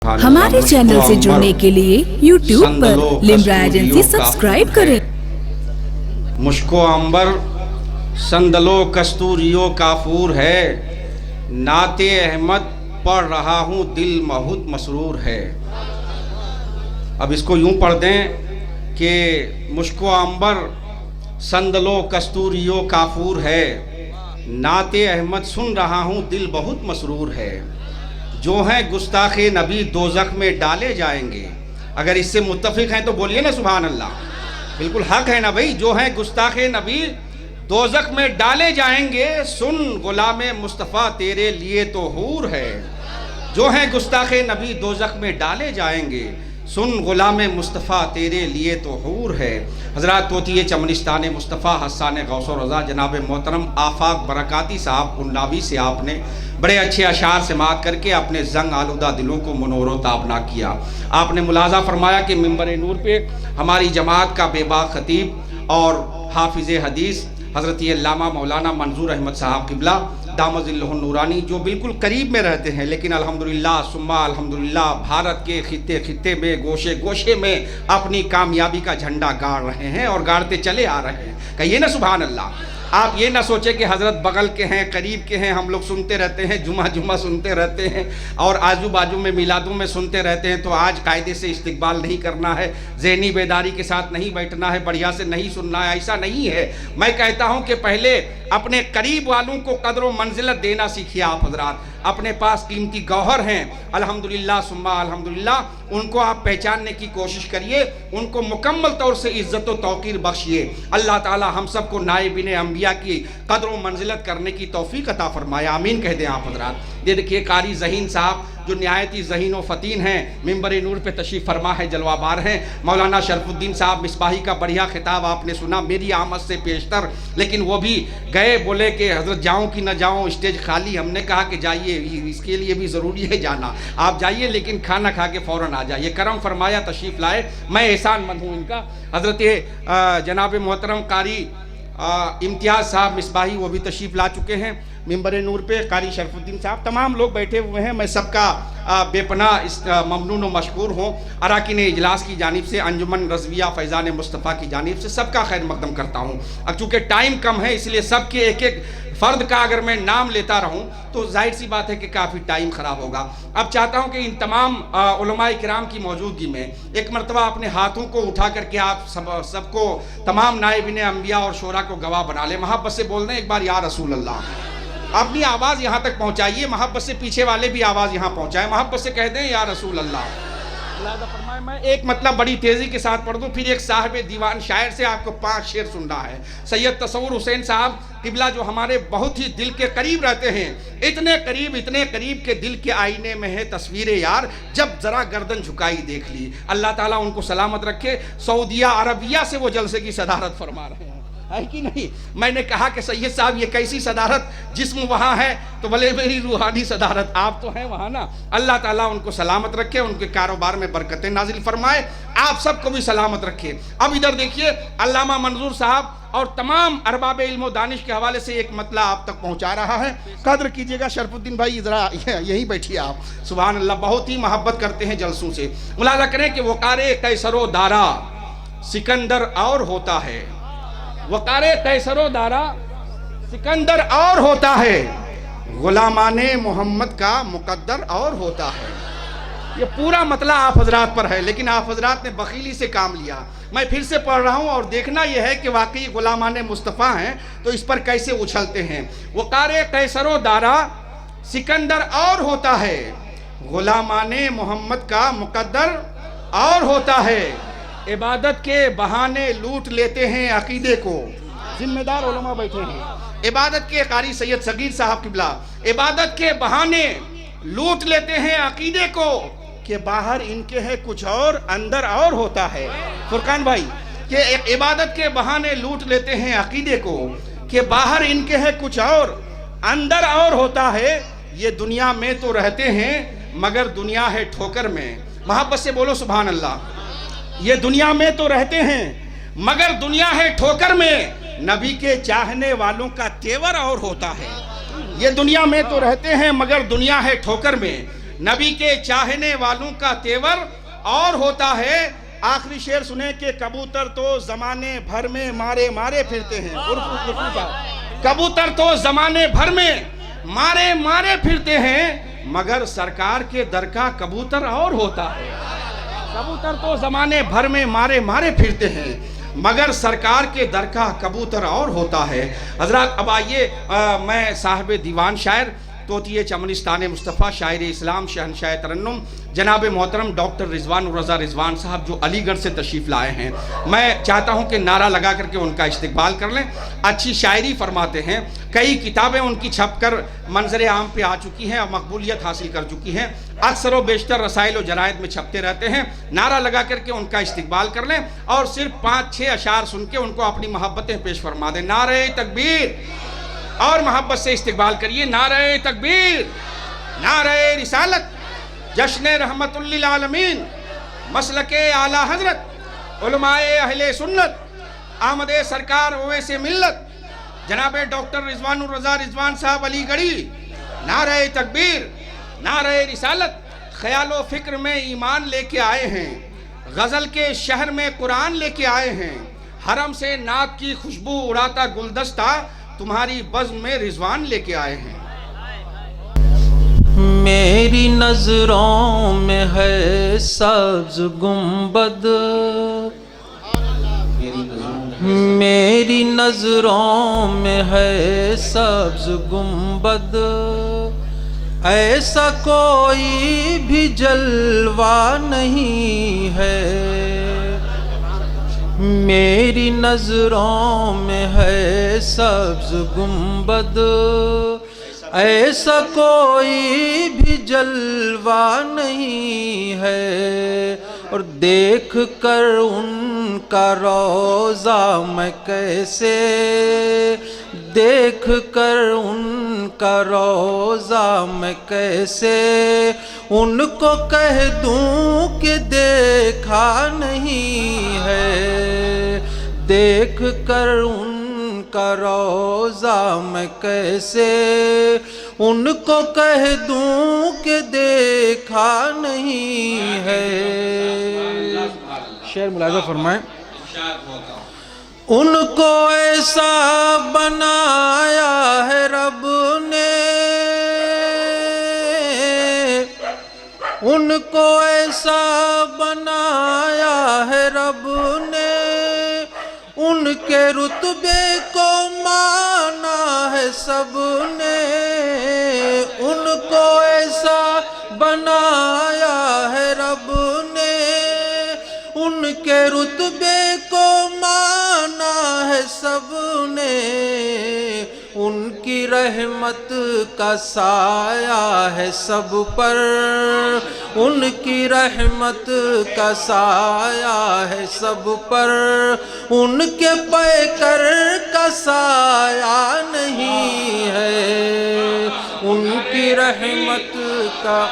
ہمارے چینل سے جڑنے کے لیے یوٹیوب پر لمرا ایجنسی سبسکرائب کریں۔ مشکو عنبر سندلو کستوریو کافور ہے، نعت احمد پڑھ رہا ہوں دل بہت مسرور ہے۔ اب اس کو یوں پڑھ دیں کہ مشکو عنبر سندلو کستوریو کافور ہے، نعت احمد سن رہا ہوں دل بہت مسرور ہے۔ جو ہیں گستاخ نبی دوزخ میں ڈالے جائیں گے۔ اگر اس سے متفق ہیں تو بولیے نا سبحان اللہ، بالکل حق ہے نا بھائی۔ جو ہیں گستاخ نبی دوزخ میں ڈالے جائیں گے، سن غلام مصطفیٰ تیرے لیے تو حور ہے۔ جو ہیں گستاخ نبی دوزخ میں ڈالے جائیں گے، سن غلام مصطفیٰ تیرے لیے تو حور ہے۔ حضرات طوطی چمنستان مصطفیٰ حسان غوث و رضا جناب محترم آفاق برکاتی صاحب قنڈاوی سے آپ نے بڑے اچھے اشعار سماعت کر کے اپنے زنگ آلودہ دلوں کو منور و تابنا کیا۔ آپ نے ملاحظہ فرمایا کہ منبر نور پہ ہماری جماعت کا بے باک خطیب اور حافظ حدیث حضرت علامہ مولانا منظور احمد صاحب قبلہ دامت ظلہ النورانی، جو بالکل قریب میں رہتے ہیں لیکن الحمدللہ ثم الحمدللہ بھارت کے خطے خطے میں گوشے گوشے میں اپنی کامیابی کا جھنڈا گاڑ رہے ہیں اور گاڑتے چلے آ رہے ہیں۔ کہیے نا سبحان اللہ۔ آپ یہ نہ سوچیں کہ حضرت بغل کے ہیں، قریب کے ہیں، ہم لوگ سنتے رہتے ہیں، جمعہ جمعہ سنتے رہتے ہیں اور آجو باجو میں میلادوں میں سنتے رہتے ہیں تو آج قاعدے سے استقبال نہیں کرنا ہے، ذہنی بیداری کے ساتھ نہیں بیٹھنا ہے، بڑھیا سے نہیں سننا ہے، ایسا نہیں ہے۔ میں کہتا ہوں کہ پہلے اپنے قریب والوں کو قدر و منزلت دینا سیکھیے آپ حضرات۔ اپنے پاس قیمتی گوہر ہیں الحمدللہ ثم الحمدللہ، ان کو آپ پہچاننے کی کوشش کریے، ان کو مکمل طور سے عزت و توقیر بخشیے۔ اللہ تعالی ہم سب کو نائبین انبیاء کی قدر و منزلت کرنے کی توفیق عطا فرمائے، آمین کہہ دیں آپ حضرات۔ یہ دیکھیے قاری ذہین صاحب جو نہایت ہی ذہین و فتین ہیں، منبر نور پہ تشریف فرما ہے، جلوہ بار ہیں۔ مولانا شرف الدین صاحب مصباحی کا بڑھیا خطاب آپ نے سنا میری آمد سے پیشتر، لیکن وہ بھی گئے، بولے کہ حضرت جاؤں کہ نہ جاؤں، اسٹیج خالی۔ ہم نے کہا کہ جائیے، اس کے لیے بھی ضروری ہے جانا، آپ جائیے لیکن کھانا کھا کے فوراً آ جائیے۔ کرم فرمایا، تشریف لائے، میں احسان مند ہوں ان کا۔ حضرت جناب محترم قاری امتیاز صاحب مصباحی وہ بھی تشریف لا چکے ہیں منبر نور پہ، قاری شرف الدین صاحب، تمام لوگ بیٹھے ہوئے ہیں۔ میں سب کا بے پناہ ممنون و مشکور ہوں۔ اراکین اجلاس کی جانب سے، انجمن رضویہ فیضان مصطفیٰ کی جانب سے سب کا خیر مقدم کرتا ہوں۔ اب چونکہ ٹائم کم ہے اس لیے سب کے ایک ایک فرد کا اگر میں نام لیتا رہوں تو ظاہر سی بات ہے کہ کافی ٹائم خراب ہوگا۔ اب چاہتا ہوں کہ ان تمام علماء کرام کی موجودگی میں ایک مرتبہ اپنے ہاتھوں کو اٹھا کر کے آپ سب کو، تمام نائبین انبیاء اور شورا کو گواہ بنا لیں۔ محبت سے بول دیں ایک بار یا رسول اللہ۔ اپنی آواز یہاں تک پہنچائیے، محبت سے پیچھے والے بھی آواز یہاں پہنچائیں، محبت سے کہہ دیں یا رسول اللہ۔ لہذا فرمائے میں ایک مطلب بڑی تیزی کے ساتھ پڑھ دوں، پھر ایک صاحب دیوان شاعر سے آپ کو 5 شعر سننا ہے۔ سید تصور حسین صاحب قبلہ جو ہمارے بہت ہی دل کے قریب رہتے ہیں، اتنے قریب کہ دل کے آئینے میں ہے تصویر یار، جب ذرا گردن جھکائی دیکھ لی۔ اللہ تعالیٰ ان کو سلامت رکھے۔ سعودیہ عربیہ سے وہ جلسے کی صدارت فرما رہے ہیں، ہے کہ نہیں؟ میں نے کہا کہ سید صاحب یہ کیسی صدارت، جسم وہاں ہے تو بھلے میری روحانی صدارت، آپ تو ہیں وہاں نا۔ اللہ تعالیٰ ان کو سلامت رکھے، ان کے کاروبار میں برکتیں نازل فرمائے، آپ سب کو بھی سلامت رکھے۔ اب ادھر دیکھیے علامہ منظور صاحب اور تمام ارباب علم و دانش کے حوالے سے ایک مطلب آپ تک پہنچا رہا ہے، قدر کیجئے گا۔ شرف الدین بھائی ذرا یہیں بیٹھیے آپ، سبحان اللہ، بہت ہی محبت کرتے ہیں جلسوں سے۔ ملاحظہ کریں کہ وقار قیصر و دارا سکندر اور ہوتا ہے، وقار قیصر و دارا سکندر اور ہوتا ہے، غلامان محمد کا مقدر اور ہوتا ہے۔ یہ پورا مطلب آپ حضرات پر ہے، لیکن آپ حضرات نے بخیلی سے کام لیا۔ میں پھر سے پڑھ رہا ہوں اور دیکھنا یہ ہے کہ واقعی غلامان مصطفیٰ ہیں تو اس پر کیسے اچھلتے ہیں۔ وقار قیصر و دارا سکندر اور ہوتا ہے، غلامان محمد کا مقدر اور ہوتا ہے، عبادت کے بہانے لوٹ لیتے ہیں عقیدے کو۔ ذمہ دار علماء بیٹھے ہیں، عبادت کے قاری سید صغیر صاحب قبلہ، عبادت کے بہانے لوٹ لیتے ہیں عقیدے کو، کہ باہر ان کے ہے کچھ اور اندر اور ہوتا ہے۔ فرقان بھائی، کہ عبادت کے بہانے لوٹ لیتے ہیں عقیدے کو، کہ باہر ان کے ہے کچھ اور اندر اور ہوتا ہے۔ یہ دنیا میں تو رہتے ہیں مگر دنیا ہے ٹھوکر میں۔ محبت سے بولو سبحان اللہ۔ یہ دنیا میں تو رہتے ہیں مگر دنیا ہے ٹھوکر میں، نبی کے چاہنے والوں کا تیور اور ہوتا ہے۔ یہ دنیا میں تو رہتے ہیں مگر دنیا ہے ٹھوکر میں، نبی کے چاہنے والوں کا تیور اور ہوتا ہے۔ آخری شعر سنیں کہ کبوتر تو زمانے بھر میں مارے مارے پھرتے ہیں۔ کبوتر تو زمانے بھر میں مارے مارے پھرتے ہیں، مگر سرکار کے در کا کبوتر اور ہوتا ہے۔ کبوتر تو زمانے بھر میں مارے مارے پھرتے ہیں، مگر سرکار کے در کا کبوتر اور ہوتا ہے۔ حضرات اب آئیے میں صاحب دیوان شاعر توطئے چمنستان مصطفیٰ شاعر اسلام شہنشاہ ترنم جناب محترم ڈاکٹر رضوان الرضا رضوان صاحب جو علی گڑھ سے تشریف لائے ہیں، میں چاہتا ہوں کہ نعرہ لگا کر کے ان کا استقبال کر لیں۔ اچھی شاعری فرماتے ہیں، کئی کتابیں ان کی چھپ کر منظر عام پہ آ چکی ہیں اور مقبولیت حاصل کر چکی ہیں، اکثر و بیشتر رسائل و جرائد میں چھپتے رہتے ہیں۔ نعرہ لگا کر کے ان کا استقبال کر لیں اور صرف 5-6 اشعار سن کے ان کو اپنی محبتیں پیش فرما دیں۔ نعرہ تکبیر، اور محبت سے استقبال کریے۔ نعرہ تکبیر، نعرہ رسالت، جشن رحمت للعالمین، مسلک اعلیٰ حضرت علماء اہل سنت، آمد سرکار اویس ملت جناب ڈاکٹر رضوان الرضا رضوان صاحب علی گڑھی۔ نعرہ تکبیر، نعرہ رسالت، خیال و فکر میں ایمان لے کے آئے ہیں، غزل کے شہر میں قرآن لے کے آئے ہیں، حرم سے نعت کی خوشبو اڑاتا گلدستہ تمہاری بزم میں رضوان لے کے آئے ہیں۔ میری نظروں میں ہے سبز گنبد، میری نظروں میں ہے سبز گنبد، ایسا کوئی بھی جلوہ نہیں ہے، میری نظروں میں ہے سبز گنبد، ایسا کوئی بھی جلوہ نہیں ہے، اور دیکھ کر ان کا روضہ میں کیسے، دیکھ کر ان کا روضہ میں کیسے ان کو کہہ دوں کہ دیکھا نہیں ہے، دیکھ کر ان کا روضہ میں کیسے ان کو کہہ دوں کہ دیکھا نہیں ہے۔ شعر ملاحظہ فرمائیں۔ ان کو ایسا بنایا ہے رب نے، ان کو ایسا بنایا ہے رب نے، ان کے رتبے کو مانا ہے سب نے، ان کو ایسا بنایا ہے رب نے، ان کے رتبے کو مانا ہے سب نے، ان کی رحمت کا سایہ ہے سب پر، ان کی رحمت کا سایہ ہے سب پر، ان کے پیکر کا سایہ نہیں ہے، ان کی رحمت کا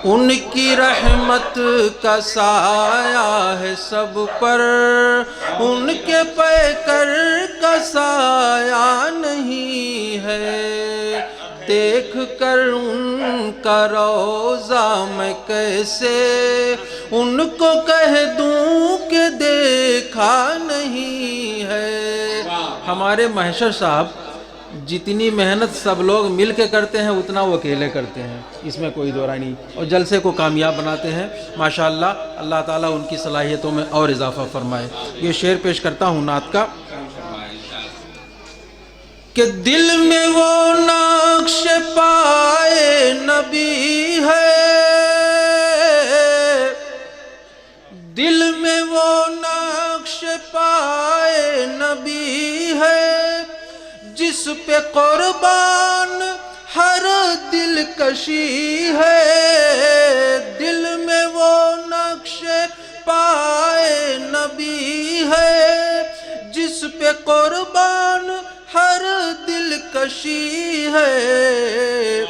ان کی رحمت کا سایہ ہے سب پر، ان کے پیکر کا سایہ نہیں ہے، دیکھ کر ان کا روضہ میں کیسے ان کو کہہ دوں کہ دیکھا نہیں ہے۔ ہمارے محشر صاحب جتنی محنت سب لوگ مل کے کرتے ہیں اتنا وہ اکیلے کرتے ہیں، اس میں کوئی دو رائے نہیں، اور جلسے کو کامیاب بناتے ہیں ماشاءاللہ۔ اللہ تعالیٰ ان کی صلاحیتوں میں اور اضافہ فرمائے۔ یہ شعر پیش کرتا ہوں نعت کا کہ دل میں وہ نقش پائے نبی ہے، دل میں وہ نقش پائے نبی ہے، جس پہ قربان ہر دل کشی ہے، دل میں وہ نقش پائے نبی ہے، جس پہ قربان ہر دل کشی ہے،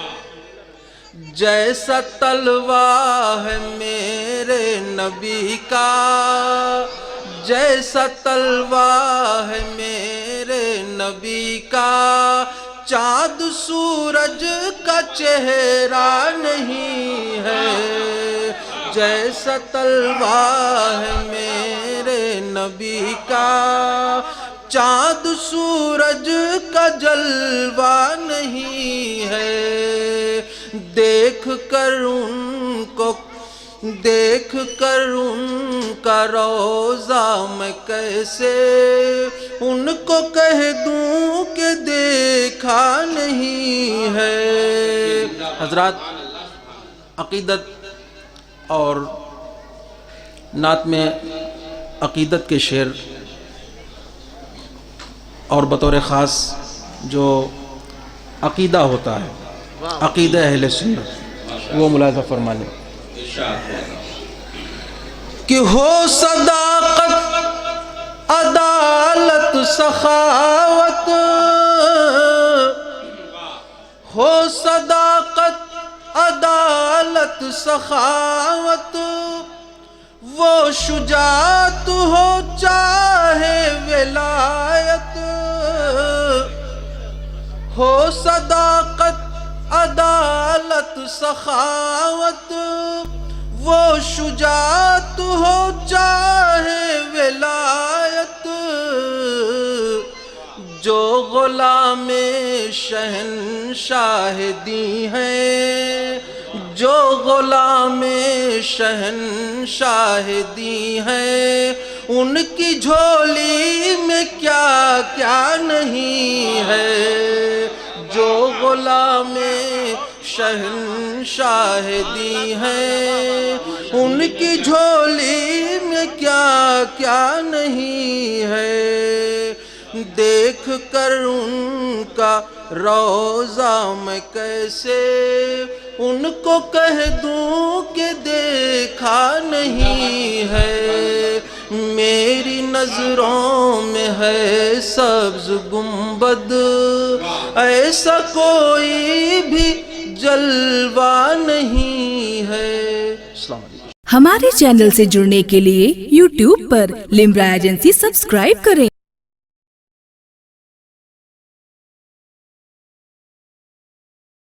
جیسا تلوہ ہے میرے نبی کا، جیسا تلوہ ہے میرے نبی کا چاند سورج کا چہرہ نہیں ہے، جیسا طلوہ ہے میرے نبی کا چاند سورج کا جلوہ نہیں ہے، دیکھ کر ان کا روضہ میں کیسے ان کو کہہ دوں کہ دیکھا نہیں ہے۔ حضرات، عقیدت اور نعت میں عقیدت کے شعر اور بطور خاص جو عقیدہ ہوتا ہے، عقیدہ اہل سنت، وہ ملاحظہ فرما لیں کہ ہو صداقت عدالت سخاوت، ہو صداقت عدالت سخاوت، وہ شجاعت ہو چاہے ولایت، ہو صداقت عدالت سخاوت، وہ شجاعت ہو چاہے ولایت، جو غلام شہنشاہ دی ہیں، جو غلام شہنشاہ دی ہیں، ان کی جھولی میں کیا کیا نہیں ہے، جو غلام شہنشاہ دی ہیں، ان کی جھولی میں کیا کیا نہیں ہے، دیکھ کر ان کا روضہ میں کیسے ان کو کہہ دوں کہ دیکھا نہیں ہے، میری نظروں میں ہے سبز گنبد، ایسا کوئی بھی جلوہ نہیں ہے۔ السلام علیکم۔ ہمارے چینل سے جڑنے کے لیے YouTube پر لمبرا ایجنسی سبسکرائب کریں۔